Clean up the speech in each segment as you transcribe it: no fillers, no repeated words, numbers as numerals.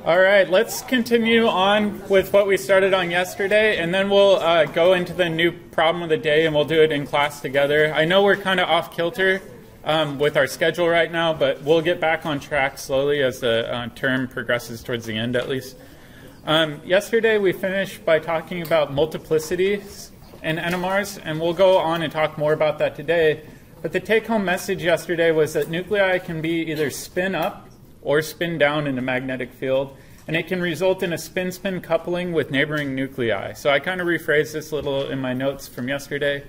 All right, let's continue on with what we started on yesterday, and then we'll go into the new problem of the day, and we'll do it in class together. I know we're kind of off kilter with our schedule right now, but we'll get back on track slowly as the term progresses towards the end, at least. Yesterday, we finished by talking about multiplicities and NMRs, and we'll go on and talk more about that today. But the take-home message yesterday was that nuclei can be either spin up or spin down in a magnetic field, and it can result in a spin-spin coupling with neighboring nuclei. So I kind of rephrased this a little in my notes from yesterday.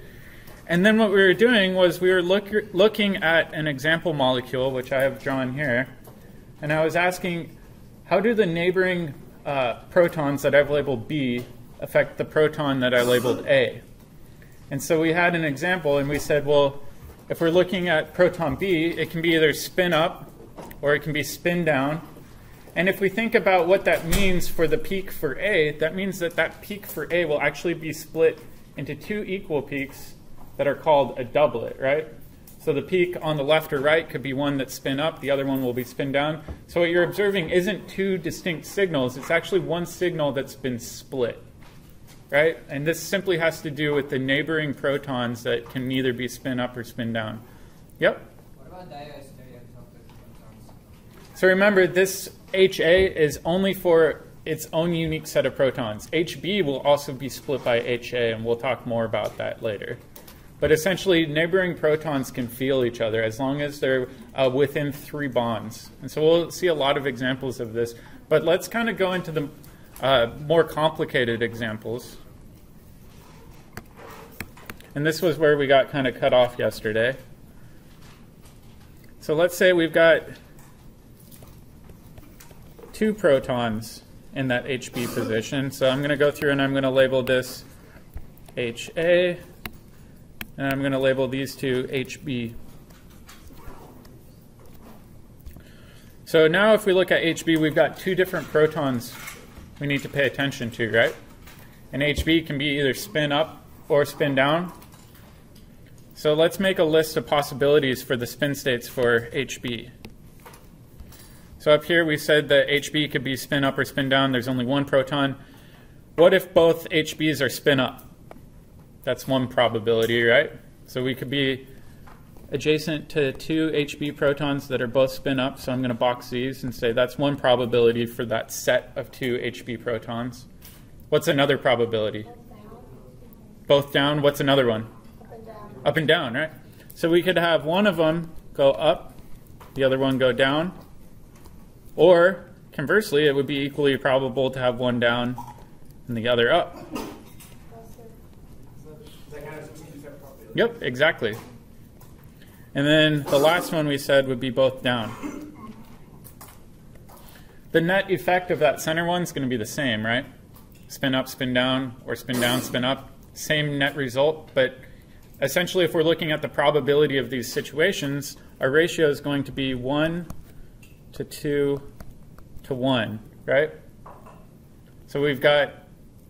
And then what we were doing was we were looking at an example molecule, which I have drawn here, and I was asking, how do the neighboring protons that I've labeled B affect the proton that I labeled A? And so we had an example, and we said, well, if we're looking at proton B, it can be either spin up or it can be spin down. And if we think about what that means for the peak for A, that means that that peak for A will actually be split into two equal peaks that are called a doublet, right? So the peak on the left or right could be one that's spin up, the other one will be spin down. So what you're observing isn't two distinct signals, it's actually one signal that's been split, right? And this simply has to do with the neighboring protons that can neither be spin up or spin down. Yep? What about diastereotropic protons? So remember, this HA is only for its own unique set of protons. HB will also be split by HA, and we'll talk more about that later. But essentially, neighboring protons can feel each other as long as they're within 3 bonds. And so we'll see a lot of examples of this. But let's kind of go into the more complicated examples. And this was where we got kind of cut off yesterday. So let's say we've got 2 protons in that HB position. So I'm going to go through and I'm going to label this HA, and I'm going to label these two HB. So now if we look at HB, we've got 2 different protons we need to pay attention to, right? And HB can be either spin up or spin down. So let's make a list of possibilities for the spin states for HB. So up here we said that HB could be spin up or spin down. There's only one proton. What if both HBs are spin up? That's one probability, right? So we could be adjacent to 2 HB protons that are both spin up. So I'm going to box these and say that's one probability for that set of 2 HB protons. What's another probability? Both down. What's another one? Up and down. Up and down, right? So we could have one of them go up, the other one go down. Or, conversely, it would be equally probable to have one down and the other up. Yep, exactly. And then the last one we said would be both down. The net effect of that center one is going to be the same, right? Spin up, spin down, or spin down, spin up. Same net result, but essentially if we're looking at the probability of these situations, our ratio is going to be 1 to 2 to 1, right? So we've got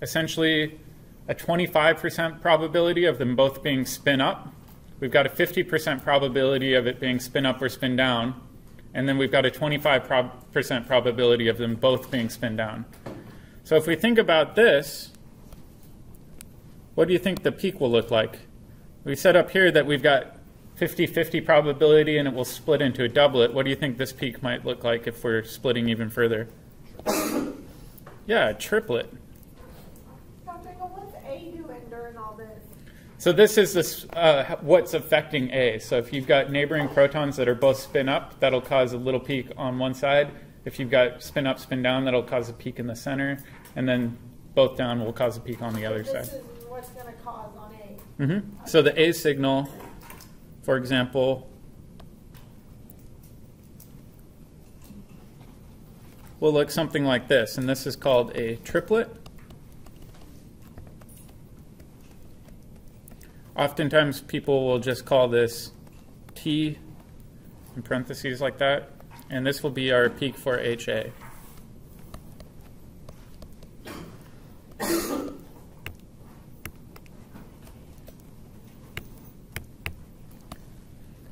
essentially a 25% probability of them both being spin up. We've got a 50% probability of it being spin up or spin down. And then we've got a 25% probability of them both being spin down. So if we think about this, what do you think the peak will look like? We said up here that we've got 50-50 probability and it will split into a doublet. What do you think this peak might look like if we're splitting even further? Yeah, a triplet. What's A doing during all this? So this is what's affecting A. So if you've got neighboring protons that are both spin up, that'll cause a little peak on one side. If you've got spin up, spin down, that'll cause a peak in the center. And then both down will cause a peak on the other side. This is what's going to cause on A. Mm-hmm. So the A signal, for example, will look something like this. And this is called a triplet. Oftentimes people will just call this T in parentheses like that. And this will be our peak for HA.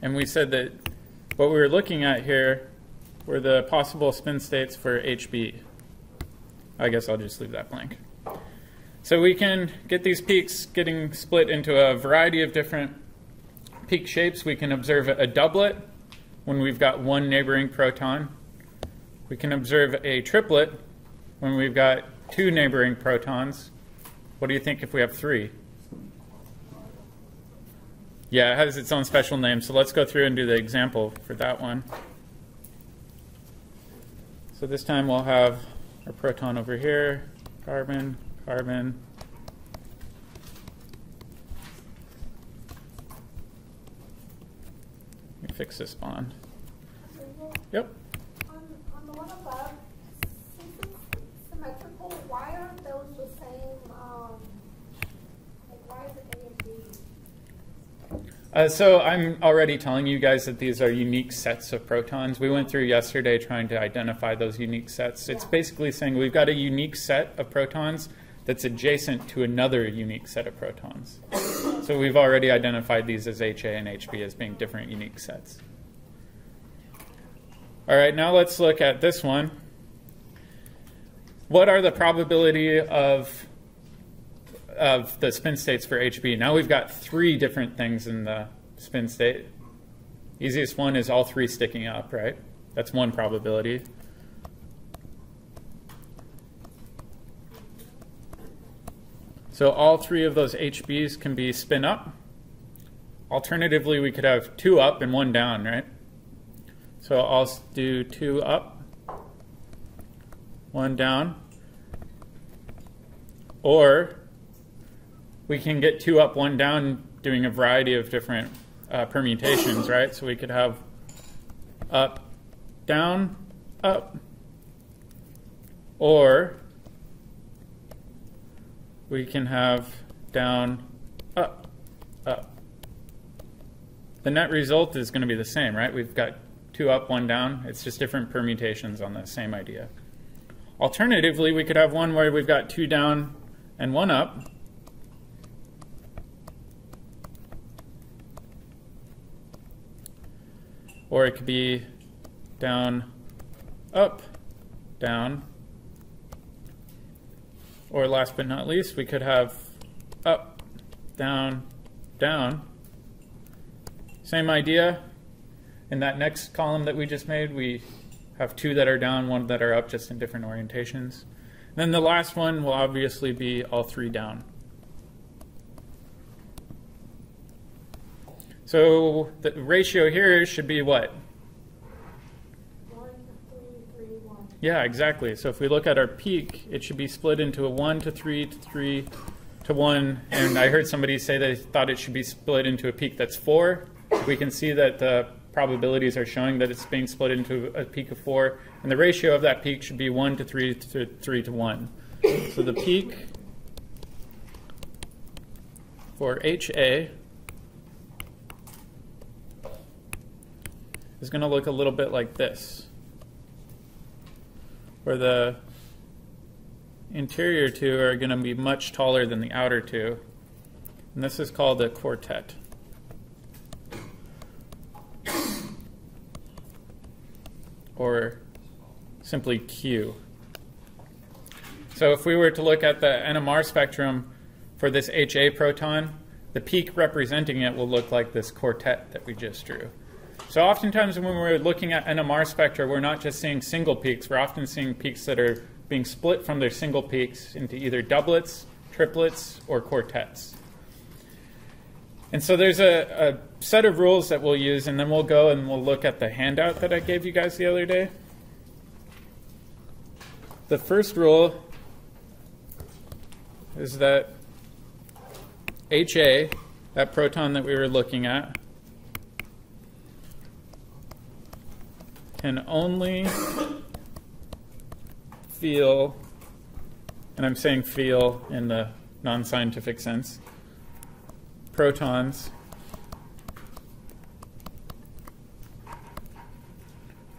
And we said that what we were looking at here were the possible spin states for HB. I guess I'll just leave that blank. So we can get these peaks getting split into a variety of different peak shapes. We can observe a doublet when we've got one neighboring proton. We can observe a triplet when we've got two neighboring protons. What do you think if we have three? Yeah, it has its own special name. So let's go through and do the example for that one. So this time we'll have our proton over here, carbon, carbon. Let me fix this bond. Yep. On the one above, since it's symmetrical, why aren't those the same? Like, why is it A and B? So I'm already telling you guys that these are unique sets of protons. We went through yesterday trying to identify those unique sets. It's basically saying we've got a unique set of protons that's adjacent to another unique set of protons. So we've already identified these as HA and HB as being different unique sets. All right, now let's look at this one. What are the probability of the spin states for HB? Now we've got three different things in the spin state. Easiest one is all three sticking up, right? That's one probability. So all three of those HBs can be spin up. Alternatively, we could have two up and one down, right? So I'll do two up, one down. Or we can get two up, one down doing a variety of different permutations, right? So we could have up, down, up. Or we can have down, up, up. The net result is going to be the same, right? We've got two up, one down. It's just different permutations on the same idea. Alternatively, we could have one where we've got two down and one up. Or it could be down, up, down. Or last but not least, we could have up, down, down. Same idea. In that next column that we just made, we have two that are down, one that are up, just in different orientations. And then the last one will obviously be all three down. So the ratio here should be what? 1, 3, 3, 1. Yeah, exactly. So if we look at our peak, it should be split into a 1 to 3 to 3 to 1. And I heard somebody say they thought it should be split into a peak that's 4. We can see that the probabilities are showing that it's being split into a peak of 4. And the ratio of that peak should be 1 to 3 to 3 to 1. So the peak for HA is going to look a little bit like this, where the interior two are going to be much taller than the outer two. And this is called a quartet. Or simply Q. So if we were to look at the NMR spectrum for this HA proton, the peak representing it will look like this quartet that we just drew. So oftentimes when we're looking at NMR spectra, we're not just seeing single peaks. We're often seeing peaks that are being split from their single peaks into either doublets, triplets, or quartets. And so there's a set of rules that we'll use, and then we'll go and we'll look at the handout that I gave you guys the other day. The first rule is that HA, that proton that we were looking at, can only feel, and I'm saying feel in the non-scientific sense, protons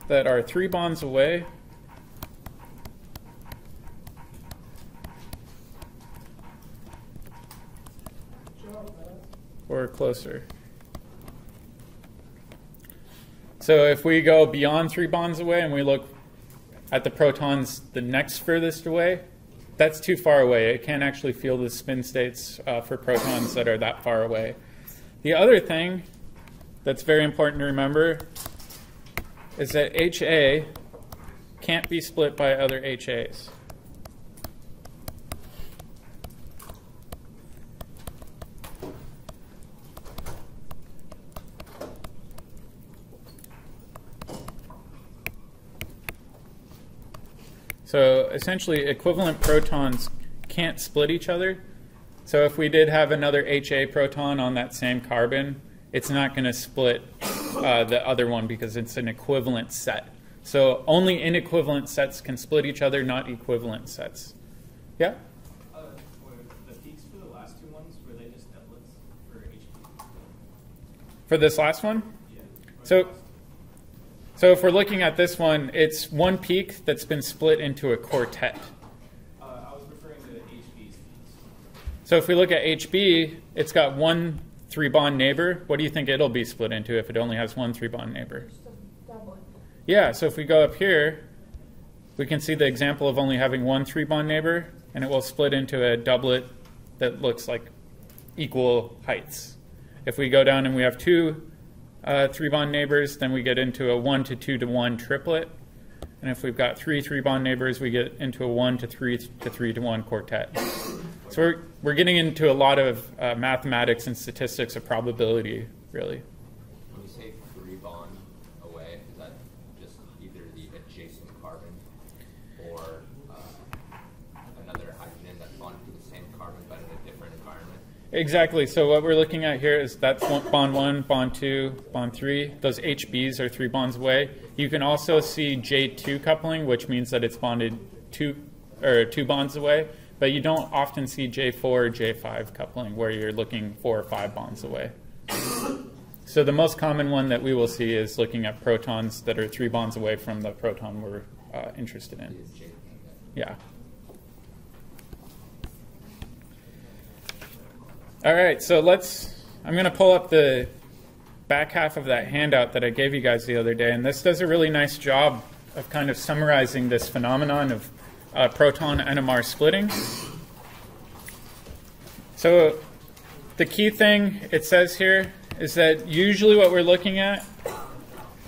that are 3 bonds away or closer. So if we go beyond 3 bonds away and we look at the protons the next furthest away, that's too far away. It can't actually feel the spin states for protons that are that far away. The other thing that's very important to remember is that HA can't be split by other HAs. So essentially, equivalent protons can't split each other. So if we did have another HA proton on that same carbon, it's not going to split the other one because it's an equivalent set. So only inequivalent sets can split each other, not equivalent sets. Yeah? Were the peaks for the last two ones, were they just doublets for HP? For this last one? Yeah. So if we're looking at this one, it's one peak that's been split into a quartet. I was referring to HB's peaks. So if we look at HB, it's got one 3-bond neighbor. What do you think it'll be split into if it only has one 3-bond neighbor? Just a doublet. Yeah, so if we go up here, we can see the example of only having one 3-bond neighbor, and it will split into a doublet that looks like equal heights. If we go down and we have two 3-bond neighbors, then we get into a 1 to 2 to 1 triplet. And if we've got three 3-bond neighbors, we get into a 1 to 3 to 3 to 1 quartet. So we're getting into a lot of mathematics and statistics of probability, really. When you say 3-bond away, is that just either the adjacent carbon or another hydrogen that's bonded to the same carbon but in a different environment? Exactly. So what we're looking at here is that's bond 1, bond 2, bond 3. Those HBs are 3 bonds away. You can also see J2 coupling, which means that it's bonded 2 bonds away. But you don't often see J4 or J5 coupling where you're looking 4 or 5 bonds away. So the most common one that we will see is looking at protons that are 3 bonds away from the proton we're interested in. Yeah. All right, so I'm going to pull up the back half of that handout that I gave you guys the other day, and this does a really nice job of kind of summarizing this phenomenon of proton NMR splitting. So the key thing it says here is that usually what we're looking at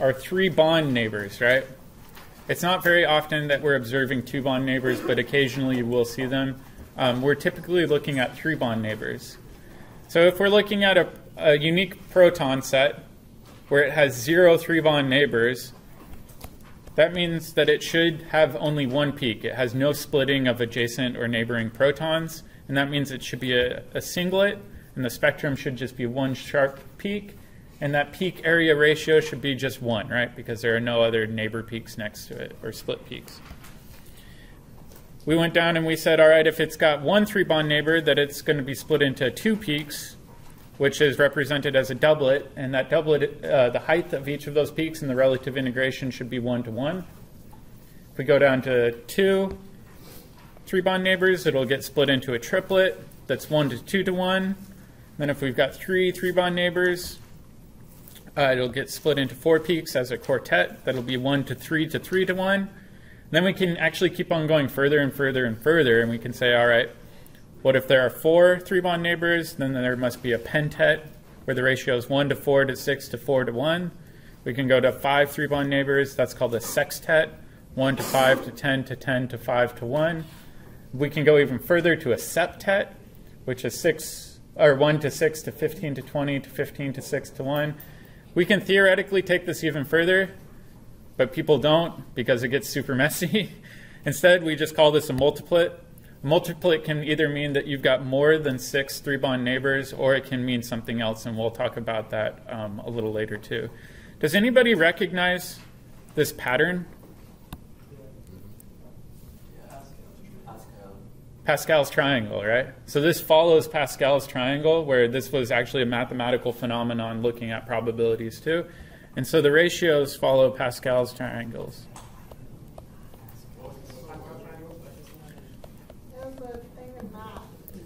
are 3 bond neighbors, right? It's not very often that we're observing 2 bond neighbors, but occasionally you will see them. We're typically looking at 3 bond neighbors. So if we're looking at a unique proton set where it has 0 3-bond neighbors, that means that it should have only one peak. It has no splitting of adjacent or neighboring protons, and that means it should be a singlet, and the spectrum should just be one sharp peak, and that peak area ratio should be just 1, right? Because there are no other neighbor peaks next to it, or split peaks. We went down and we said, all right, if it's got one 3-bond neighbor, that it's going to be split into 2 peaks, which is represented as a doublet, and that doublet, the height of each of those peaks and the relative integration should be 1 to 1. If we go down to 2 3-bond neighbors, it'll get split into a triplet that's 1 to 2 to 1. Then if we've got 3 3-bond neighbors, it'll get split into 4 peaks as a quartet. That'll be 1 to 3 to 3 to 1. Then we can actually keep on going further and further and further, and we can say, all right, what if there are 4 3-bond neighbors? Then there must be a pentet where the ratio is 1 to 4 to 6 to 4 to 1. We can go to 5 3-bond neighbors. That's called a sextet, 1 to 5 to 10 to 10 to 5 to 1. We can go even further to a septet, which is 1 to 6 to 15 to 20 to 15 to 6 to 1. We can theoretically take this even further, but people don't because it gets super messy. Instead, we just call this a multiplet. A multiplet can either mean that you've got more than 6 3-bond neighbors, or it can mean something else, and we'll talk about that a little later too. Does anybody recognize this pattern? Pascal's triangle, right? So this follows Pascal's triangle, where this was actually a mathematical phenomenon looking at probabilities too. And so the ratios follow Pascal's triangles.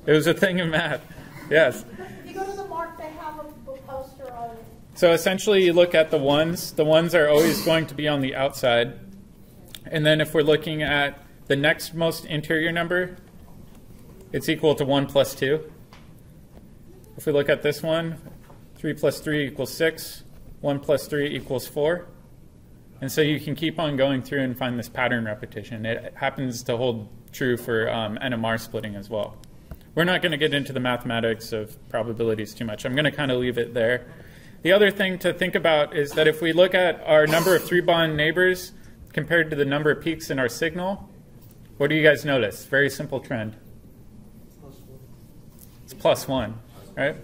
It was a thing in math, yes. If you go to the mark, they have a poster on it. So essentially you look at the ones. The ones are always going to be on the outside. And then if we're looking at the next most interior number, it's equal to 1 plus 2. If we look at this one, 3 plus 3 equals 6. 1 plus 3 equals 4. And so you can keep on going through and find this pattern repetition. It happens to hold true for NMR splitting as well. We're not going to get into the mathematics of probabilities too much. I'm going to kind of leave it there. The other thing to think about is that if we look at our number of 3-bond neighbors compared to the number of peaks in our signal, what do you guys notice? Very simple trend. It's +1, right?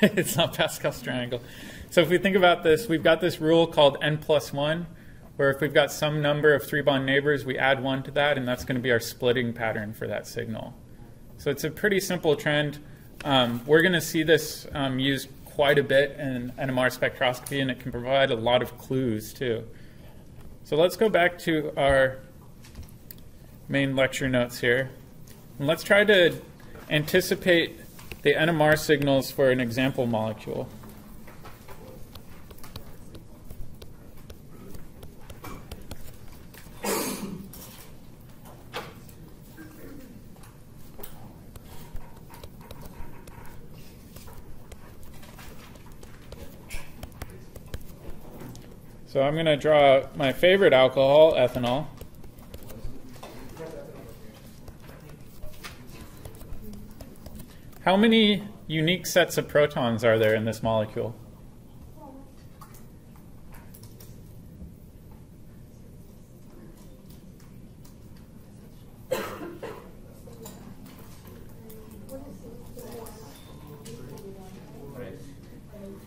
It's not Pascal's triangle. So if we think about this, we've got this rule called n+1, where if we've got some number of 3-bond neighbors, we add 1 to that, and that's going to be our splitting pattern for that signal. So it's a pretty simple trend. We're going to see this used quite a bit in NMR spectroscopy, and it can provide a lot of clues too. So let's go back to our main lecture notes here. And let's try to anticipate the NMR signals for an example molecule. So I'm going to draw my favorite alcohol, ethanol. How many unique sets of protons are there in this molecule?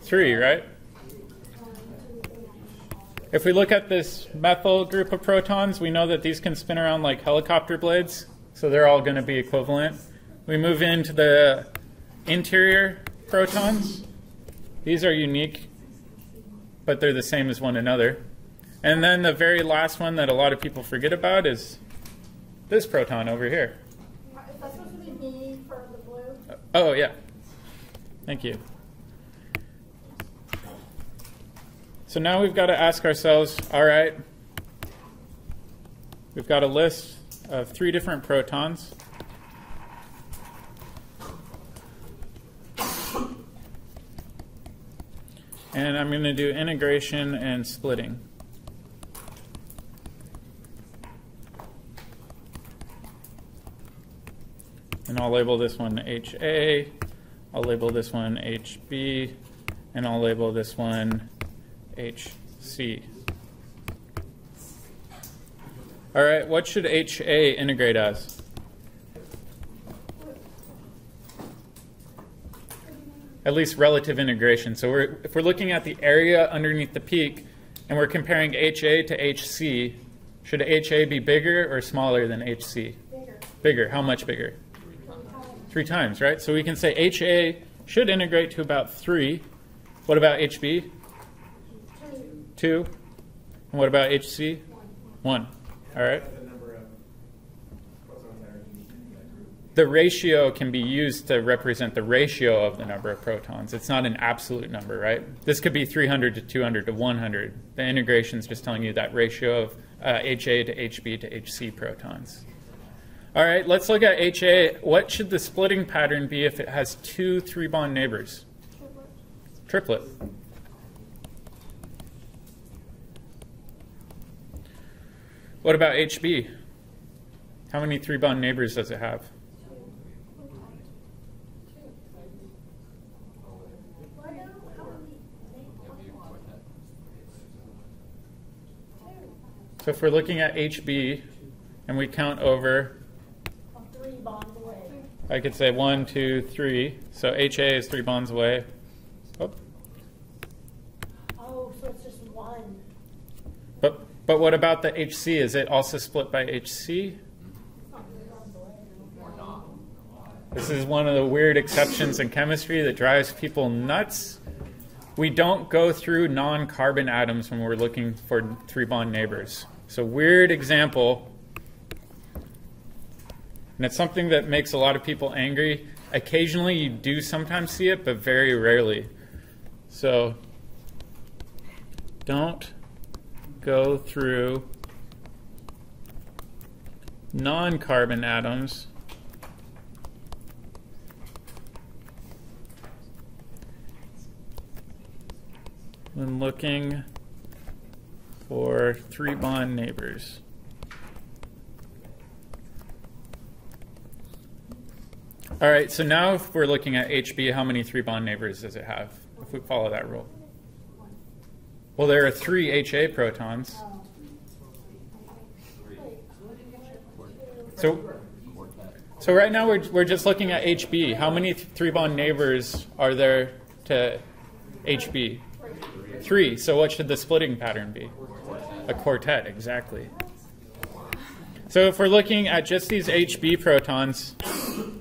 Three, right? If we look at this methyl group of protons, we know that these can spin around like helicopter blades, so they're all going to be equivalent. We move into the interior protons. These are unique, but they're the same as one another. And then the very last one that a lot of people forget about is this proton over here. Is that supposed to be B for the blue? Oh, yeah. Thank you. So now we've got to ask ourselves, all right, we've got a list of 3 different protons. And I'm going to do integration and splitting. And I'll label this one HA, I'll label this one HB, and I'll label this one HC. All right, what should HA integrate as? At least relative integration. So if we're looking at the area underneath the peak and we're comparing HA to HC, should HA be bigger or smaller than HC? Bigger. Bigger. How much bigger? 3 times, right? So we can say HA should integrate to about 3. What about HB? 2. And what about HC? 1. All right. The ratio can be used to represent the ratio of the number of protons. It's not an absolute number, right? This could be 300 to 200 to 100. The integration is just telling you that ratio of HA to HB to HC protons. All right, let's look at HA. What should the splitting pattern be if it has 2 3-bond neighbors? Triplet. What about HB? How many 3-bond neighbors does it have? So if we're looking at HB and we count over, 3 bonds away. I could say 1, 2, 3. So HA is 3 bonds away. Oh. Oh, so it's just 1. But what about the HC? Is it also split by HC? This is one of the weird exceptions in chemistry that drives people nuts. We don't go through non-carbon atoms when we're looking for 3-bond neighbors. So weird example. And it's something that makes a lot of people angry. Occasionally you do sometimes see it, but very rarely. So don't go through non-carbon atoms when looking for 3-bond neighbors. All right, so now if we're looking at HB, how many 3-bond neighbors does it have, if we follow that rule? Well, there are 3 HA protons. So right now we're just looking at HB. How many 3-bond neighbors are there to HB? 3. So what should the splitting pattern be? A quartet, exactly. So if we're looking at just these HB protons,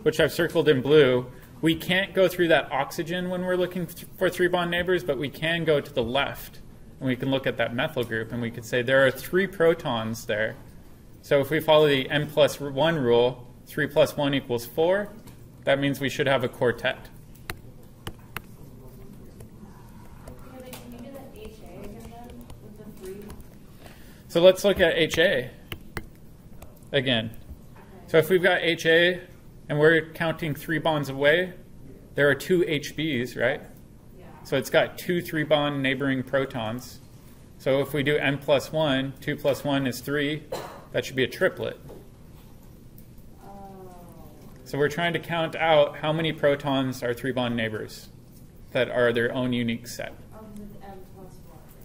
which I've circled in blue, we can't go through that oxygen when we're looking for 3-bond neighbors, but we can go to the left, and we can look at that methyl group, and we could say there are 3 protons there. So if we follow the n+1 rule, 3 + 1 = 4, that means we should have a quartet. So let's look at HA again. So if we've got HA and we're counting 3 bonds away, there are 2 HBs, right? So it's got 2 3-bond neighboring protons. So if we do n+1, 2 + 1 is 3, that should be a triplet. So we're trying to count out how many protons are 3-bond neighbors that are their own unique set. With n+1,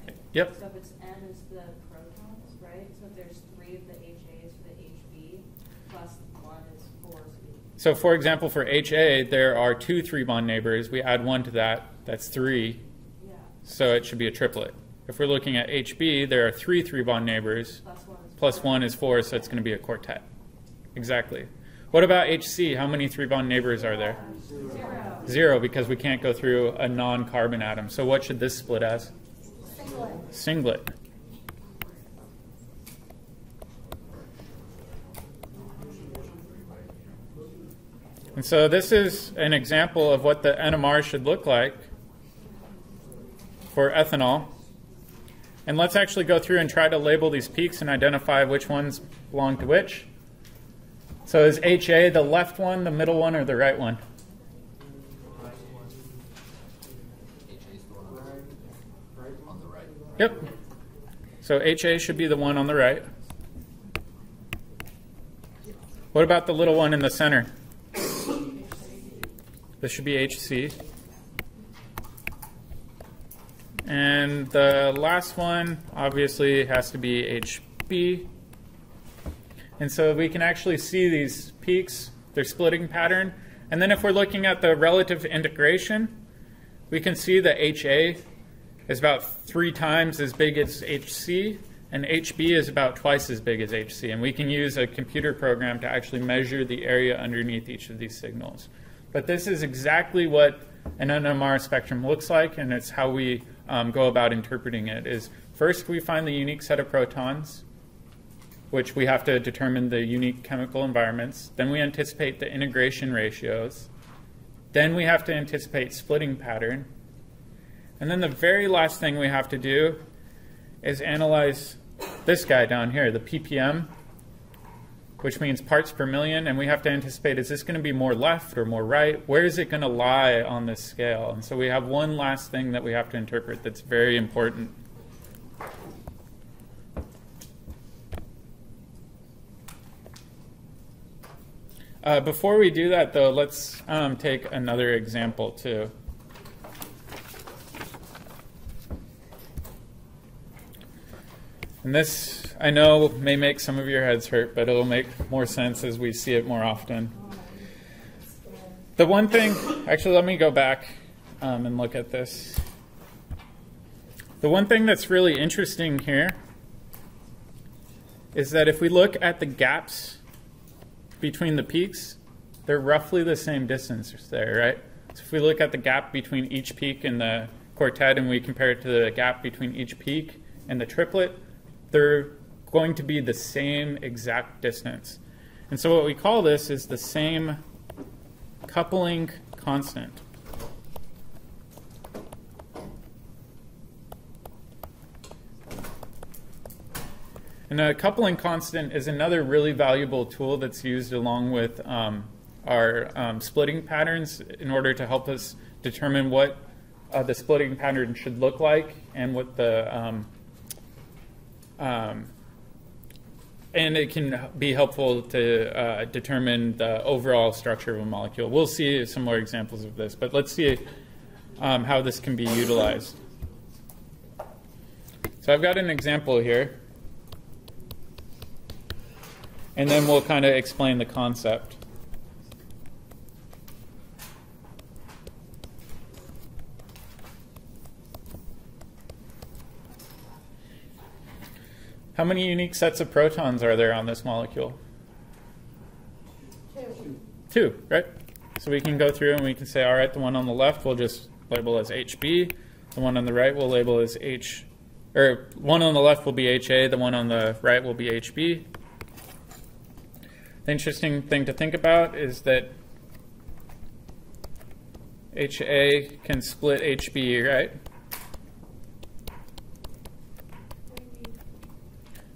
right? Yep. So if it's n is the protons, right? So if there's 3 of the HAs for the HB, plus 1 is 4. So for example, for HA, there are 2 3-bond neighbors. We add 1 to that, that's 3. Yeah. So it should be a triplet. If we're looking at HB, there are 3 3-bond neighbors. Plus 1 is 4, so it's going to be a quartet. Exactly. What about HC? How many 3-bond neighbors are there? 0. 0, because we can't go through a non-carbon atom. So what should this split as? Singlet. Singlet. And so this is an example of what the NMR should look like for ethanol. And let's actually go through and try to label these peaks and identify which ones belong to which. So is HA the left one, the middle one, or the right one? On the right. Yep. So HA should be the one on the right. What about the little one in the center? This should be HC. And the last one obviously has to be HB. And so we can actually see these peaks, their splitting pattern. And then if we're looking at the relative integration, we can see that HA is about 3 times as big as HC, and HB is about twice as big as HC. And we can use a computer program to actually measure the area underneath each of these signals. But this is exactly what an NMR spectrum looks like, and it's how we go about interpreting it. Is first we find the unique set of protons, which we have to determine the unique chemical environments. Then we anticipate the integration ratios. Then we have to anticipate splitting pattern. And then the very last thing we have to do is analyze this guy down here, the ppm, which means parts per million. And we have to anticipate, is this going to be more left or more right? Where is it going to lie on this scale? And so we have one last thing that we have to interpret that's very important. Before we do that, though, let's take another example, too. And this, I know, may make some of your heads hurt, but it'll make more sense as we see it more often. The one thing, actually, let me go back and look at this. The one thing that's really interesting here is that if we look at the gaps between the peaks, they're roughly the same distance there, right? So if we look at the gap between each peak in the quartet and we compare it to the gap between each peak and the triplet, they're going to be the same exact distance. And so what we call this is the same coupling constant. And a coupling constant is another really valuable tool that's used along with our splitting patterns in order to help us determine what the splitting pattern should look like and what the and it can be helpful to determine the overall structure of a molecule. We'll see some more examples of this, but let's see how this can be utilized. So I've got an example here, and then we'll kind of explain the concept. How many unique sets of protons are there on this molecule? Two, right? So we can go through and we can say, all right, the one on the left we'll just label as HB. The one on the right we'll label as one on the left will be HA, the one on the right will be HB. The interesting thing to think about is that HA can split HB, right?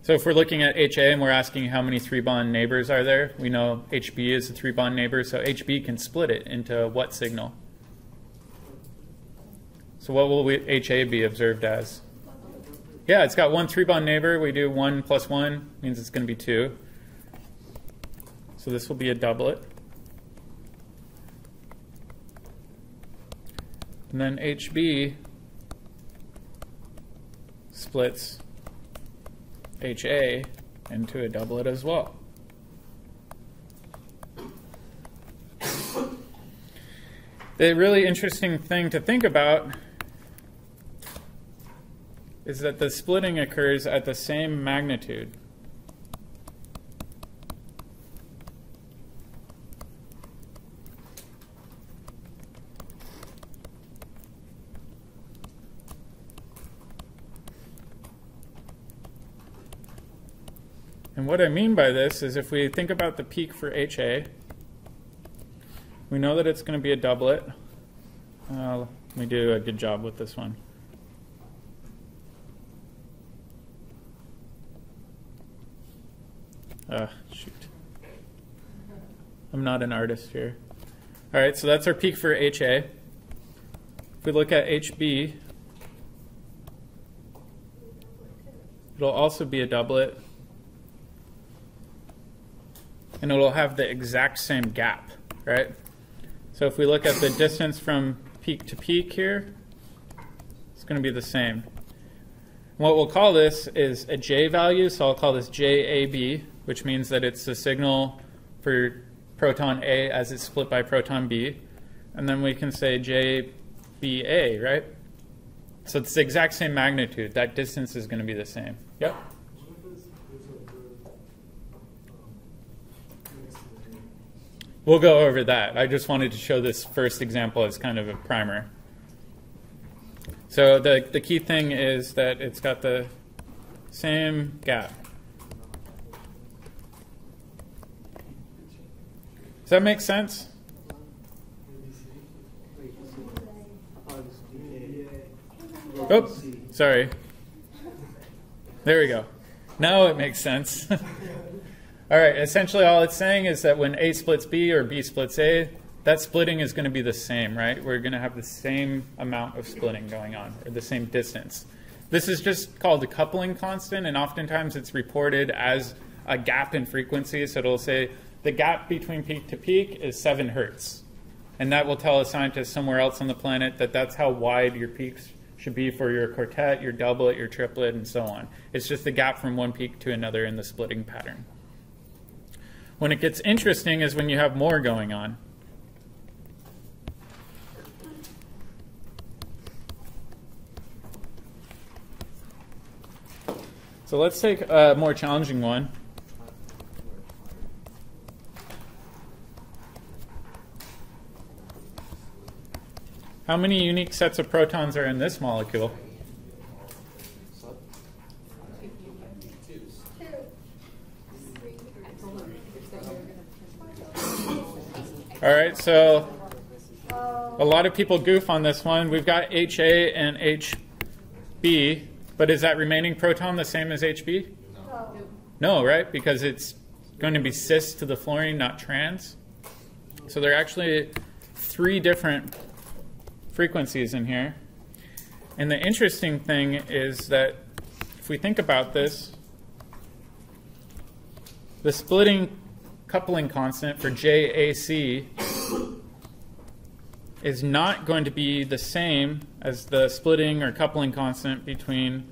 So if we're looking at HA and we're asking how many 3-bond neighbors are there, we know HB is a 3-bond neighbor, so HB can split it into what signal? So what will HA be observed as? Yeah, it's got one 3-bond neighbor. We do 1 plus 1, means it's going to be 2. So this will be a doublet. And then HB splits HA into a doublet as well. The really interesting thing to think about is that the splitting occurs at the same magnitude. And what I mean by this is if we think about the peak for HA, we know that it's going to be a doublet. Let me do a good job with this one. Shoot. I'm not an artist here. All right, so that's our peak for HA. If we look at HB, it'll also be a doublet. And it'll have the exact same gap, right? So if we look at the distance from peak to peak here, it's going to be the same. What we'll call this is a J value, so I'll call this JAB, which means that it's the signal for proton A as it's split by proton B. And then we can say JBA, right? So it's the exact same magnitude. That distance is going to be the same. Yep. We'll go over that. I just wanted to show this first example as kind of a primer. So the key thing is that it's got the same gap. Does that make sense? Oh, sorry. There we go. Now it makes sense. All right, essentially all it's saying is that when A splits B or B splits A, that splitting is going to be the same, right? We're going to have the same amount of splitting going on, or the same distance. This is just called a coupling constant, and oftentimes it's reported as a gap in frequency. So it'll say the gap between peak to peak is 7 hertz. And that will tell a scientist somewhere else on the planet that that's how wide your peaks should be for your quartet, your doublet, your triplet, and so on. It's just the gap from one peak to another in the splitting pattern. When it gets interesting is when you have more going on. So let's take a more challenging one. How many unique sets of protons are in this molecule? All right, so a lot of people goof on this one. We've got HA and HB, but is that remaining proton the same as HB? No, right? Because it's going to be cis to the fluorine, not trans. So there are actually 3 different frequencies in here. And the interesting thing is that if we think about this, the splitting coupling constant for JAC is not going to be the same as the splitting or coupling constant between,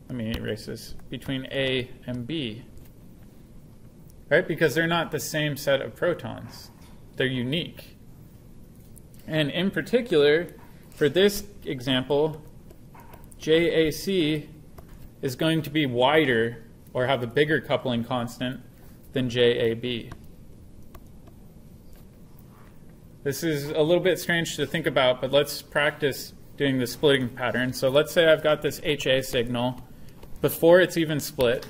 let me erase this, between A and B. Right? Because they're not the same set of protons. They're unique. And in particular, for this example, JAC is going to be wider or have a bigger coupling constant than JAB. This is a little bit strange to think about, but let's practice doing the splitting pattern. So let's say I've got this HA signal before it's even split.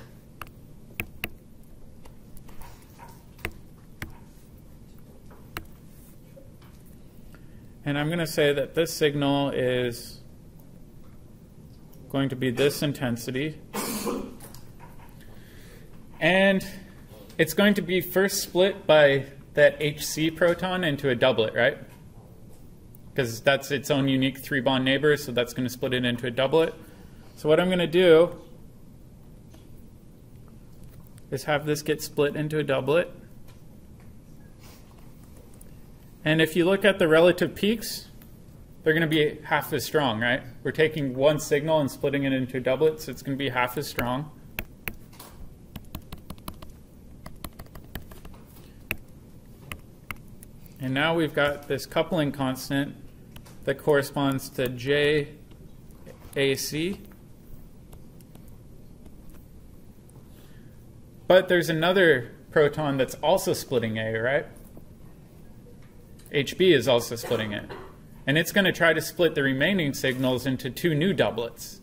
And I'm going to say that this signal is going to be this intensity. And it's going to be first split by that HC proton into a doublet, right? Because that's its own unique 3-bond neighbor, so that's going to split it into a doublet. So what I'm going to do is have this get split into a doublet. And if you look at the relative peaks, they're going to be half as strong, right? We're taking one signal and splitting it into doublets, so it's going to be half as strong. And now we've got this coupling constant that corresponds to JAC. But there's another proton that's also splitting A, right? HB is also splitting it. And it's going to try to split the remaining signals into 2 new doublets,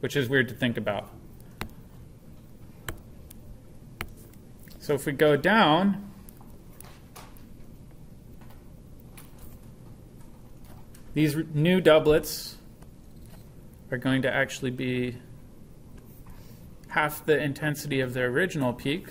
which is weird to think about. So if we go down, these new doublets are going to actually be half the intensity of their original peak.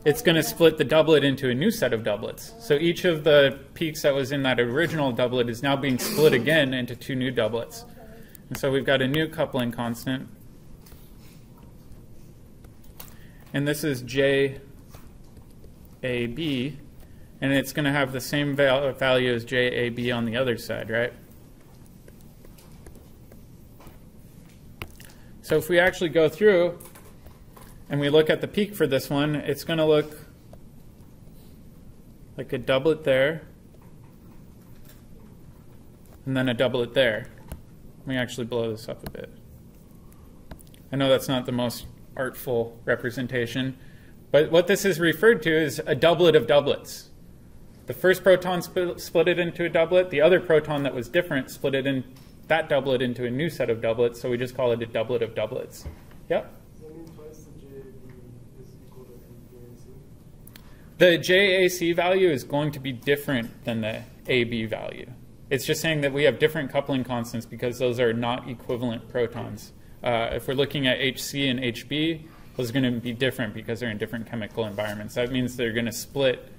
It's going to split the doublet into a new set of doublets. So each of the peaks that was in that original doublet is now being split again into 2 new doublets. And so we've got a new coupling constant. And this is JAB. And it's going to have the same value as JAB on the other side, right? So if we actually go through and we look at the peak for this one, it's going to look like a doublet there, and then a doublet there. Let me actually blow this up a bit. I know that's not the most artful representation, but what this is referred to is a doublet of doublets. The first proton split it into a doublet. The other proton that was different split it in that doublet into a new set of doublets, so we just call it a doublet of doublets. Yep? The JAC value is going to be different than the AB value. It's just saying that we have different coupling constants because those are not equivalent protons. If we're looking at HC and HB, those are going to be different because they're in different chemical environments. That means they're going to split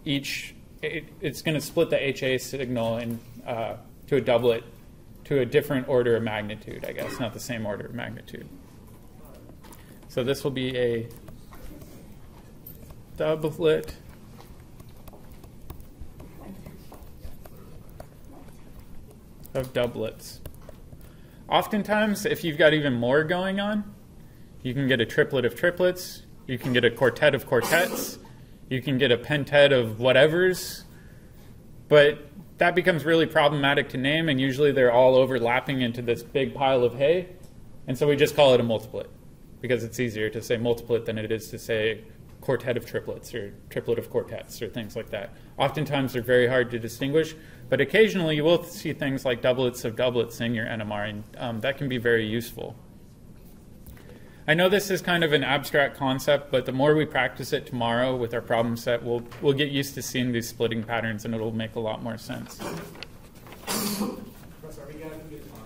it's going to split the HA signal to a doublet to a different order of magnitude, I guess, not the same order of magnitude. So this will be a doublet of doublets. Oftentimes, if you've got even more going on, you can get a triplet of triplets, you can get a quartet of quartets, you can get a pentet of whatevers, but that becomes really problematic to name, and usually they're all overlapping into this big pile of hay, and so we just call it a multiplet, because it's easier to say multiplet than it is to say quartet of triplets or triplet of quartets or things like that. Oftentimes they're very hard to distinguish, but occasionally you will see things like doublets of doublets in your NMR, and that can be very useful. I know this is kind of an abstract concept, but the more we practice it tomorrow with our problem set, we'll get used to seeing these splitting patterns, and it'll make a lot more sense. Chris, are we going to do the pod?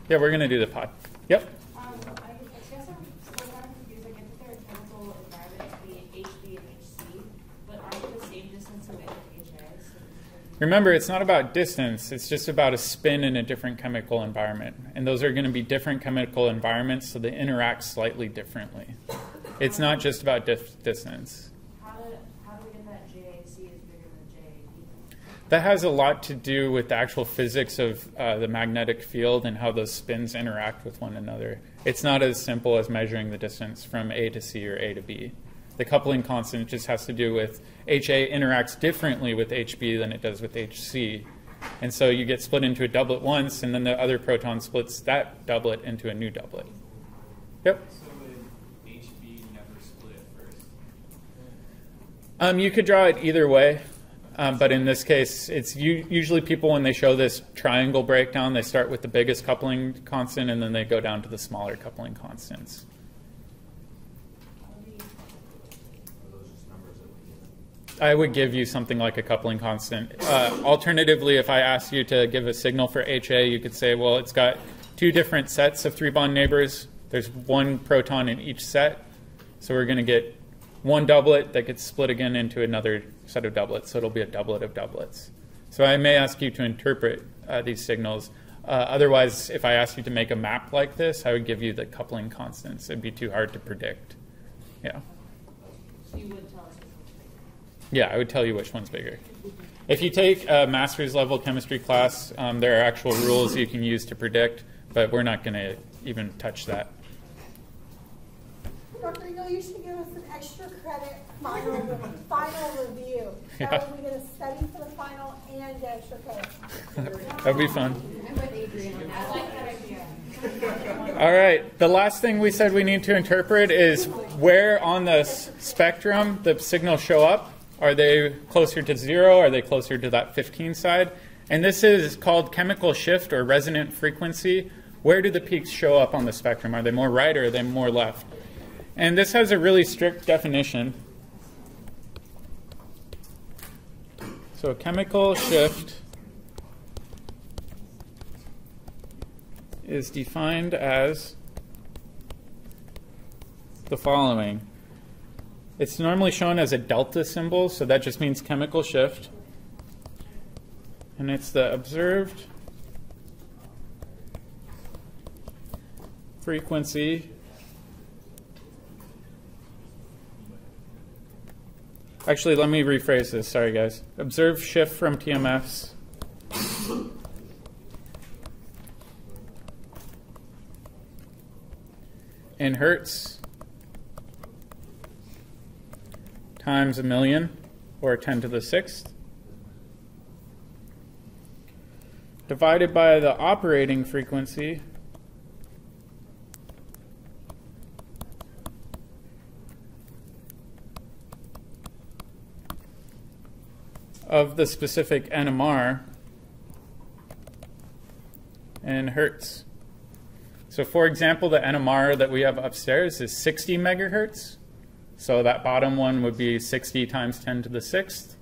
Yeah, we're going to do the pod. Yep. I guess I'm still kind of confused. I get that there are chemical environments being HB and HC, but aren't they the same distance away from HAs? Remember, it's not about distance. It's just about a spin in a different chemical environment. And those are going to be different chemical environments, so they interact slightly differently. It's not just about distance. How do we get that JAC is bigger than JAB? That has a lot to do with the actual physics of the magnetic field and how those spins interact with one another. It's not as simple as measuring the distance from A to C or A to B. The coupling constant just has to do with HA interacts differently with HB than it does with HC. And so you get split into a doublet once, and then the other proton splits that doublet into a new doublet. Yep. So would HB never split first? You could draw it either way. But in this case, it's usually people, when they show this triangle breakdown, they start with the biggest coupling constant, and then they go down to the smaller coupling constants. I would give you something like a coupling constant. Alternatively, if I asked you to give a signal for HA, you could say, well, it's got two different sets of 3 bond neighbors. There's one proton in each set. So we're going to get one doublet that gets split again into another set of doublets. So it'll be a doublet of doublets. So I may ask you to interpret these signals. Otherwise, if I asked you to make a map like this, I would give you the coupling constants. It'd be too hard to predict. Yeah. So you would tell us which one's bigger? Yeah, I would tell you which one's bigger. If you take a master's level chemistry class, there are actual rules you can use to predict, but we're not going to even touch that. Dr. Eagle, you should give us an extra credit final review. Yeah. That way we get a study for the final and get extra credit. That'd be fun. I'm with Adrian on that. I like that idea. All right, the last thing we said we need to interpret is where on the spectrum the signals show up. Are they closer to 0? Are they closer to that 15 side? And this is called chemical shift or resonant frequency. Where do the peaks show up on the spectrum? Are they more right or are they more left? And this has a really strict definition. So chemical shift is defined as the following. It's normally shown as a delta symbol, so that just means chemical shift. And it's the observed frequency Actually, let me rephrase this. Sorry, guys. Observed shift from TMFs in hertz times 1,000,000, or 10 to the 6th, divided by the operating frequency of the specific NMR in hertz. So for example, the NMR that we have upstairs is 60 megahertz. So that bottom one would be 60 times 10 to the 6th.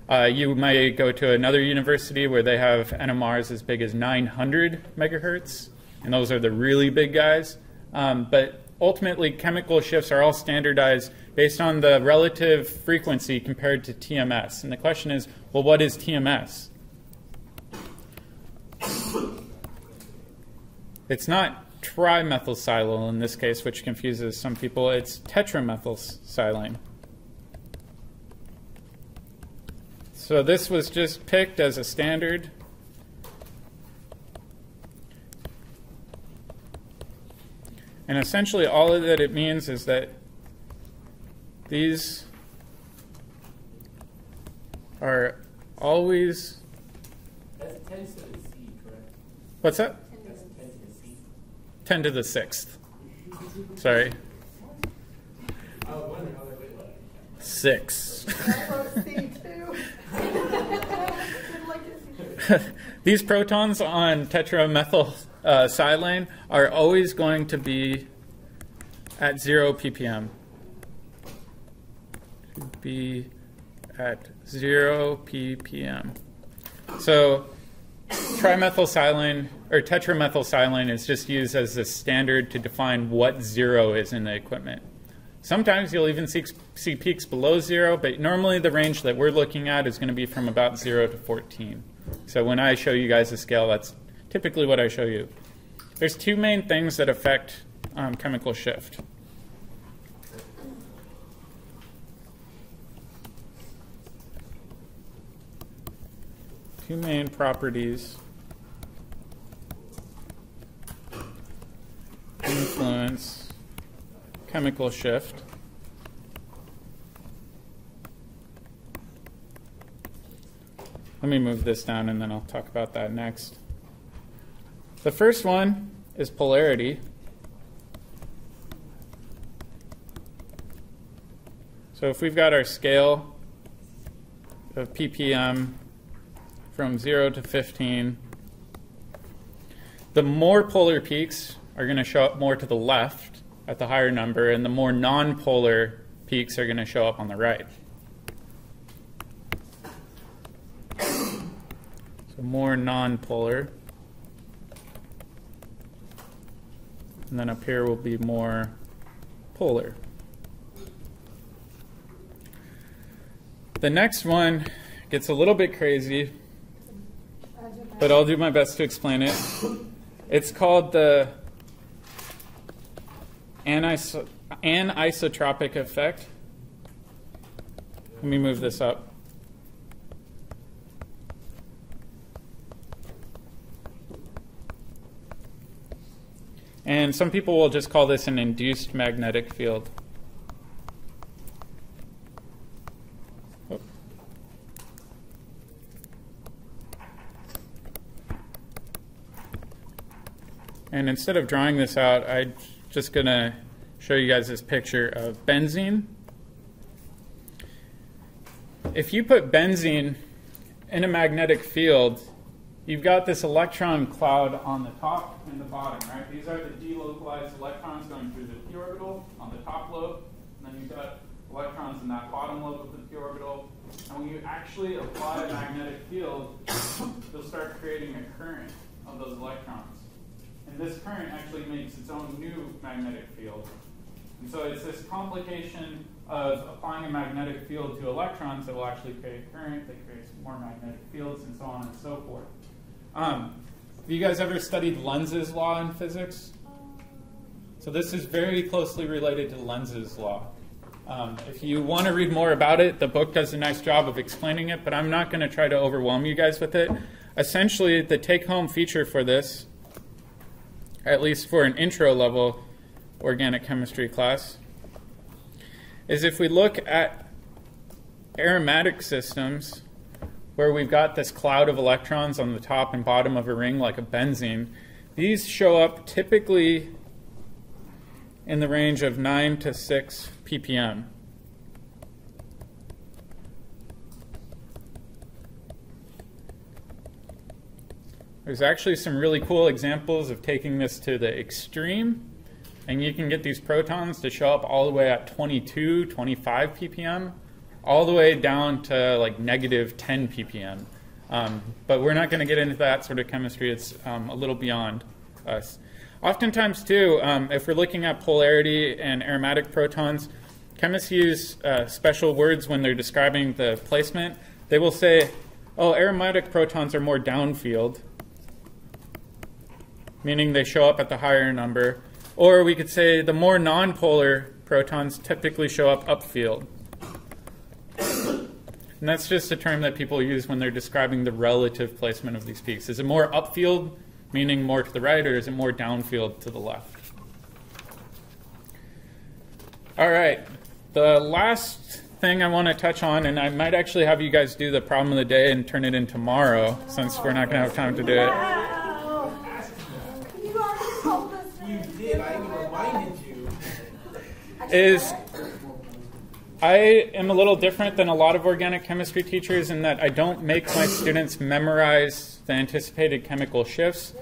You may go to another university where they have NMRs as big as 900 megahertz, and those are the really big guys. But ultimately, chemical shifts are all standardized based on the relative frequency compared to TMS. And the question is, well, what is TMS? It's not trimethylsilyl in this case, which confuses some people. It's tetramethylsilane. So this was just picked as a standard. And essentially all that it means is that these are always... That's 10 to the C, correct? What's that? That's 10 to the C. 10 to the 6th. Sorry. I was wondering how they went like 6. C2. These protons on tetramethylsilane are always going to be at 0 ppm. Be at 0 ppm. So trimethylsilane or tetramethylsilane is just used as a standard to define what 0 is in the equipment. Sometimes you'll even see peaks below 0, but normally the range that we're looking at is going to be from about 0 to 14. So when I show you guys a scale, that's typically what I show you. There's two main things that affect chemical shift. Two main properties influence chemical shift. Let me move this down and then I'll talk about that next. The first one is polarity. So if we've got our scale of ppm from 0 to 15, the more polar peaks are going to show up more to the left at the higher number, and the more non-polar peaks are going to show up on the right. So more non-polar. And then up here will be more polar. The next one gets a little bit crazy, but I'll do my best to explain it. It's called the anisotropic effect. Let me move this up. And some people will just call this an induced magnetic field. Oh. And instead of drawing this out, I'm just going to show you guys this picture of benzene. If you put benzene in a magnetic field, you've got this electron cloud on the top and the bottom, right? These are the delocalized electrons going through the p orbital on the top lobe, and then you've got electrons in that bottom lobe of the p orbital. And when you actually apply a magnetic field, you'll start creating a current of those electrons. And this current actually makes its own new magnetic field. And so it's this complication of applying a magnetic field to electrons that will actually create a current that creates more magnetic fields and so on and so forth. Have you guys ever studied Lenz's law in physics? So this is very closely related to Lenz's law. If you want to read more about it, the book does a nice job of explaining it, but I'm not going to try to overwhelm you guys with it. Essentially, the take-home feature for this, at least for an intro-level organic chemistry class, is if we look at aromatic systems where we've got this cloud of electrons on the top and bottom of a ring like a benzene, these show up typically in the range of 9 to 6 ppm. There's actually some really cool examples of taking this to the extreme, and you can get these protons to show up all the way at 22, 25 ppm, all the way down to like negative 10 ppm. But we're not going to get into that sort of chemistry. It's a little beyond us. Oftentimes, too, if we're looking at polarity and aromatic protons, chemists use special words when they're describing the placement. They will say, oh, aromatic protons are more downfield, meaning they show up at the higher number. Or we could say the more nonpolar protons typically show up upfield. And that's just a term that people use when they're describing the relative placement of these peaks. Is it more upfield, meaning more to the right, or is it more downfield to the left? All right. The last thing I want to touch on, and I might actually have you guys do the problem of the day and turn it in tomorrow, since we're not going to have time to do it. You already told us. You did. I even reminded you. Is I am a little different than a lot of organic chemistry teachers in that I don't make my students memorize the anticipated chemical shifts,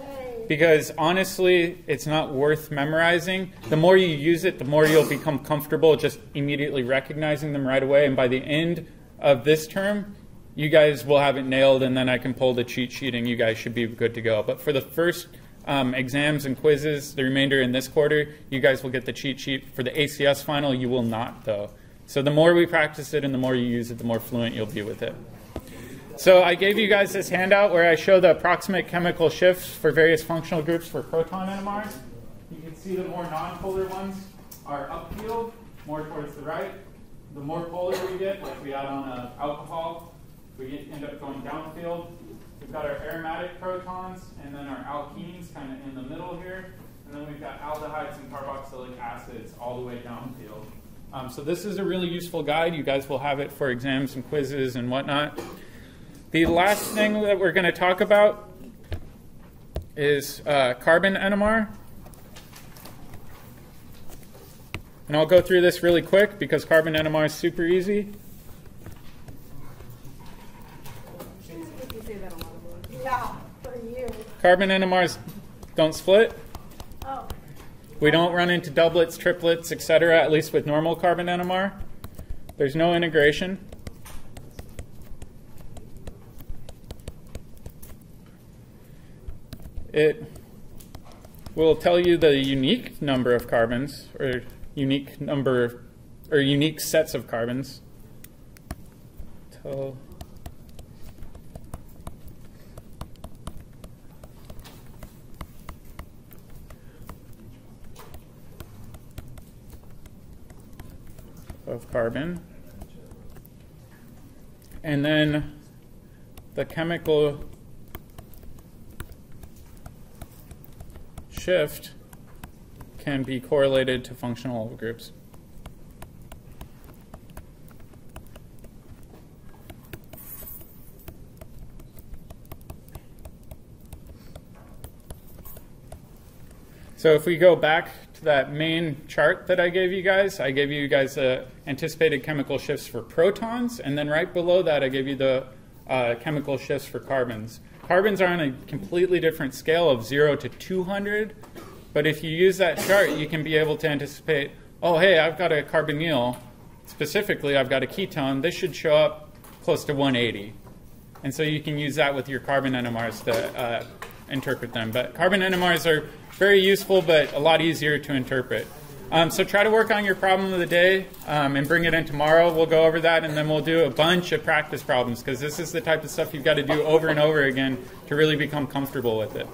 because honestly, it's not worth memorizing. The more you use it, the more you'll become comfortable just immediately recognizing them right away. And by the end of this term, you guys will have it nailed, and then I can pull the cheat sheet and you guys should be good to go. But for the first exams and quizzes, the remainder in this quarter, you guys will get the cheat sheet. For the ACS final, you will not, though. So the more we practice it and the more you use it, the more fluent you'll be with it. So I gave you guys this handout where I show the approximate chemical shifts for various functional groups for proton NMRs. You can see the more nonpolar ones are upfield, more towards the right. The more polar we get, like we add on alcohol, we end up going downfield. We've got our aromatic protons, and then our alkenes kind of in the middle here. And then we've got aldehydes and carboxylic acids all the way downfield. So this is a really useful guide. You guys will have it for exams and quizzes and whatnot. The last thing that we're going to talk about is carbon NMR. And I'll go through this really quick because carbon NMR is super easy. Yeah, for you. Carbon NMRs don't split. Oh. We don't run into doublets, triplets, etc., at least with normal carbon NMR. There's no integration. It will tell you the unique number of carbons, or unique number, or unique sets of carbons. Of carbon. And then the chemical shift can be correlated to functional groups. So if we go back to that main chart that I gave you guys anticipated chemical shifts for protons, and then right below that I gave you the chemical shifts for carbons. Carbons are on a completely different scale of 0 to 200, but if you use that chart, you can be able to anticipate, oh, hey, I've got a carbonyl. Specifically, I've got a ketone. This should show up close to 180. And so you can use that with your carbon NMRs to interpret them. But carbon NMRs are very useful, but a lot easier to interpret. So try to work on your problem of the day and bring it in tomorrow. We'll go over that, and then we'll do a bunch of practice problems because this is the type of stuff you've got to do over and over again to really become comfortable with it.